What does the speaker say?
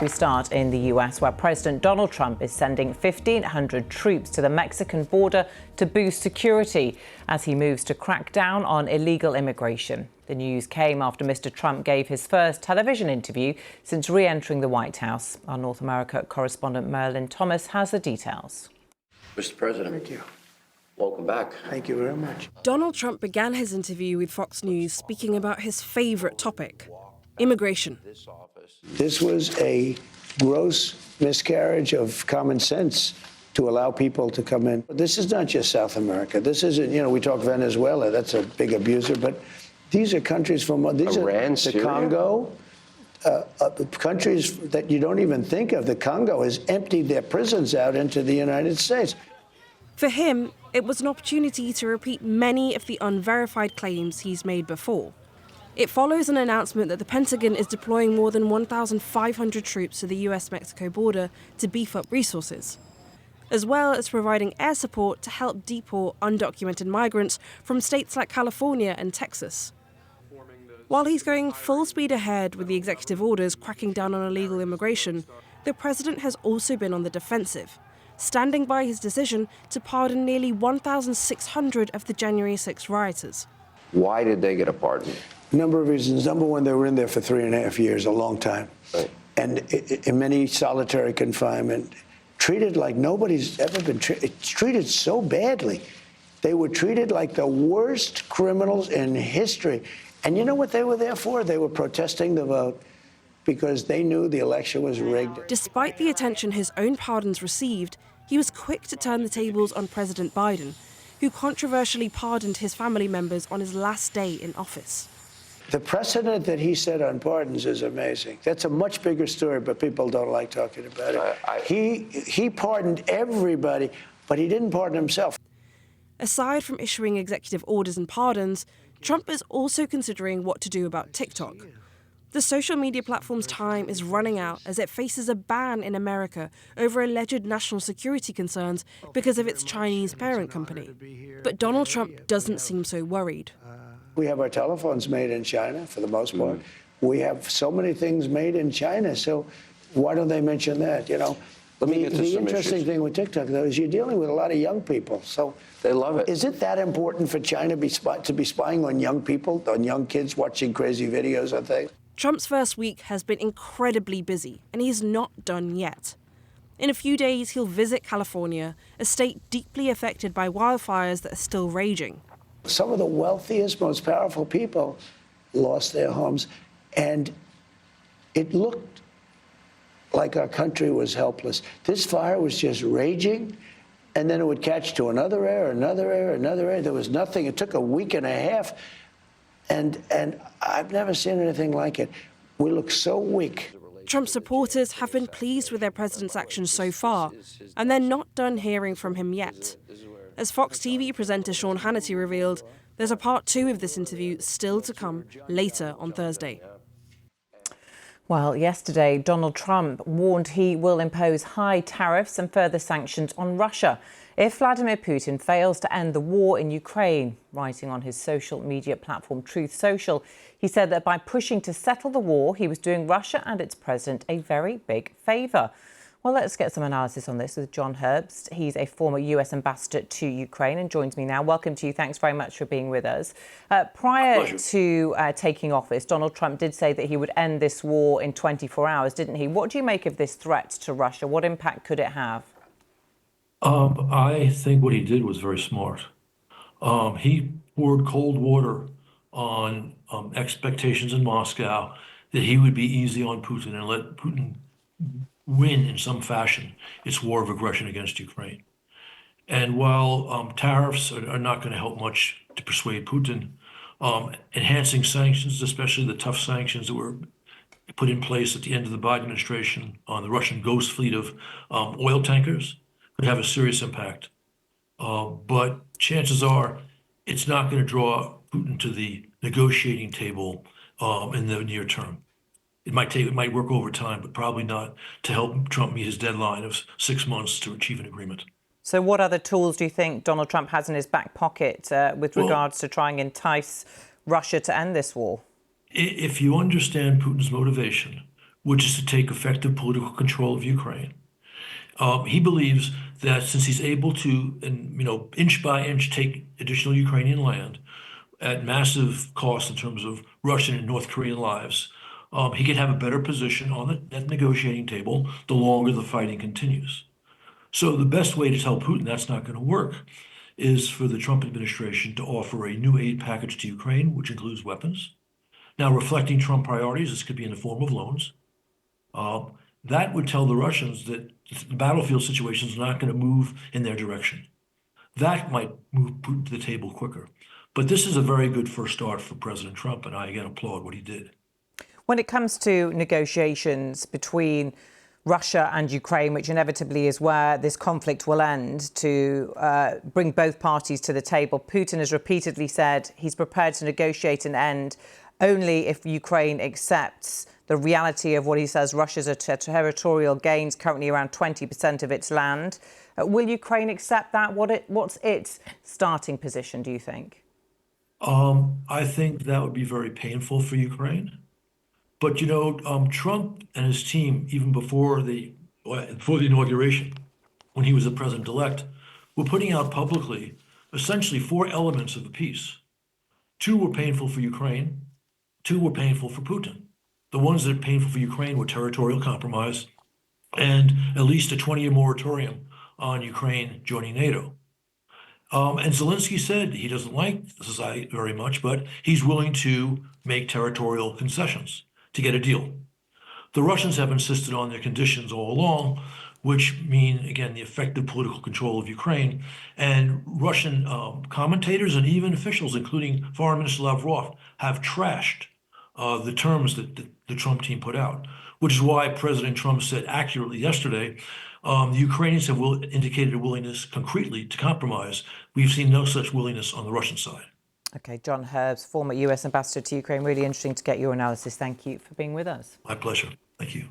We start in the US, where President Donald Trump is sending 1,500 troops to the Mexican border to boost security as he moves to crack down on illegal immigration. The news came after Mr. Trump gave his first television interview since re-entering the White House. Our North America correspondent Merlin Thomas has the details. Mr. President. Thank you. Welcome back. Thank you very much. Donald Trump began his interview with Fox News speaking about his favorite topic, immigration. This was a gross miscarriage of common sense to allow people to come in. This is not just South America. This isn't, we talk Venezuela, that's a big abuser, but these are countries from Iran, the Syria? Congo, countries that you don't even think of. The Congo has emptied their prisons out into the United States. For him, it was an opportunity to repeat many of the unverified claims he's made before. It follows an announcement that the Pentagon is deploying more than 1,500 troops to the US-Mexico border to beef up resources, as well as providing air support to help deport undocumented migrants from states like California and Texas. While he's going full speed ahead with the executive orders cracking down on illegal immigration, the president has also been on the defensive, standing by his decision to pardon nearly 1,600 of the January 6 rioters. Why did they get a pardon? A number of reasons. Number one, they were in there for 3.5 years, a long time. Right. And in many solitary confinement, treated like nobody's ever been treated so badly. They were treated like the worst criminals in history. And you know what they were there for? They were protesting the vote because they knew the election was rigged. Despite the attention his own pardons received, he was quick to turn the tables on President Biden, who controversially pardoned his family members on his last day in office. The precedent that he set on pardons is amazing. That's a much bigger story, but people don't like talking about it. He pardoned everybody, but he didn't pardon himself. Aside from issuing executive orders and pardons, Trump is also considering what to do about TikTok. The social media platform's time is running out as it faces a ban in America over alleged national security concerns because of its Chinese parent company. But Donald Trump doesn't seem so worried. We have our telephones made in China, for the most part. We have so many things made in China, so why don't they mention that, Let me get to the some interesting issues. thing with TikTok, though, is you're dealing with a lot of young people. So They love it. is it that important for China to be spying on young people, on young kids watching crazy videos and things? Trump's first week has been incredibly busy, and he's not done yet. In a few days, he'll visit California, a state deeply affected by wildfires that are still raging. Some of the wealthiest, most powerful people lost their homes, and it looked like our country was helpless. This fire was just raging, and then it would catch to another air, another air, another air. There was nothing. It took a week and a half, and I've never seen anything like it. We look so weak. Trump supporters have been pleased with their president's actions so far, and they're not done hearing from him yet. As Fox TV presenter Sean Hannity revealed, there's a part 2 of this interview still to come later on Thursday. Well, yesterday, Donald Trump warned he will impose high tariffs and further sanctions on Russia if Vladimir Putin fails to end the war in Ukraine. Writing on his social media platform Truth Social, he said that by pushing to settle the war, he was doing Russia and its president a very big favour. Well, let's get some analysis on this with John Herbst. He's a former US ambassador to Ukraine and joins me now. Welcome to you. Thanks very much for being with us. Prior to taking office, Donald Trump did say that he would end this war in 24 hours, didn't he? What do you make of this threat to Russia? What impact could it have? I think what he did was very smart. He poured cold water on expectations in Moscow that he would be easy on Putin and let Putin win in some fashion its war of aggression against Ukraine. And while tariffs are not going to help much to persuade Putin, enhancing sanctions, especially the tough sanctions that were put in place at the end of the Biden administration on the Russian ghost fleet of oil tankers, could have a serious impact. But chances are it's not going to draw Putin to the negotiating table in the near term. It might work over time, but probably not to help Trump meet his deadline of 6 months to achieve an agreement. So what other tools do you think Donald Trump has in his back pocket with regards to trying to entice Russia to end this war? If you understand Putin's motivation, which is to take effective political control of Ukraine. He believes that since he's able to, and inch by inch, take additional Ukrainian land at massive cost in terms of Russian and North Korean lives, he can have a better position on the negotiating table the longer the fighting continues. So the best way to tell Putin that's not going to work is for the Trump administration to offer a new aid package to Ukraine, which includes weapons. Now, reflecting Trump priorities, this could be in the form of loans. That would tell the Russians that the battlefield situation is not going to move in their direction. That might move Putin to the table quicker. But this is a very good first start for President Trump, and I again applaud what he did. When it comes to negotiations between Russia and Ukraine, which inevitably is where this conflict will end, to bring both parties to the table, Putin has repeatedly said he's prepared to negotiate an end only if Ukraine accepts the reality of what he says Russia's territorial gains, currently around 20% of its land. Will Ukraine accept that? What's its starting position, do you think? I think that would be very painful for Ukraine. But, Trump and his team, even before the inauguration, when he was the president-elect, were putting out publicly essentially 4 elements of the peace. 2 were painful for Ukraine, 2 were painful for Putin. The ones that are painful for Ukraine were territorial compromise and at least a 20-year moratorium on Ukraine joining NATO. And Zelensky said he doesn't like the society very much, but he's willing to make territorial concessions to get a deal. The Russians have insisted on their conditions all along, which mean, again, the effective political control of Ukraine. And Russian commentators and even officials, including Foreign Minister Lavrov, have trashed the terms that the Trump team put out, which is why President Trump said accurately yesterday, the Ukrainians have indicated a willingness concretely to compromise. We've seen no such willingness on the Russian side. OK, John Herbst, former US ambassador to Ukraine. Really interesting to get your analysis. Thank you for being with us. My pleasure. Thank you.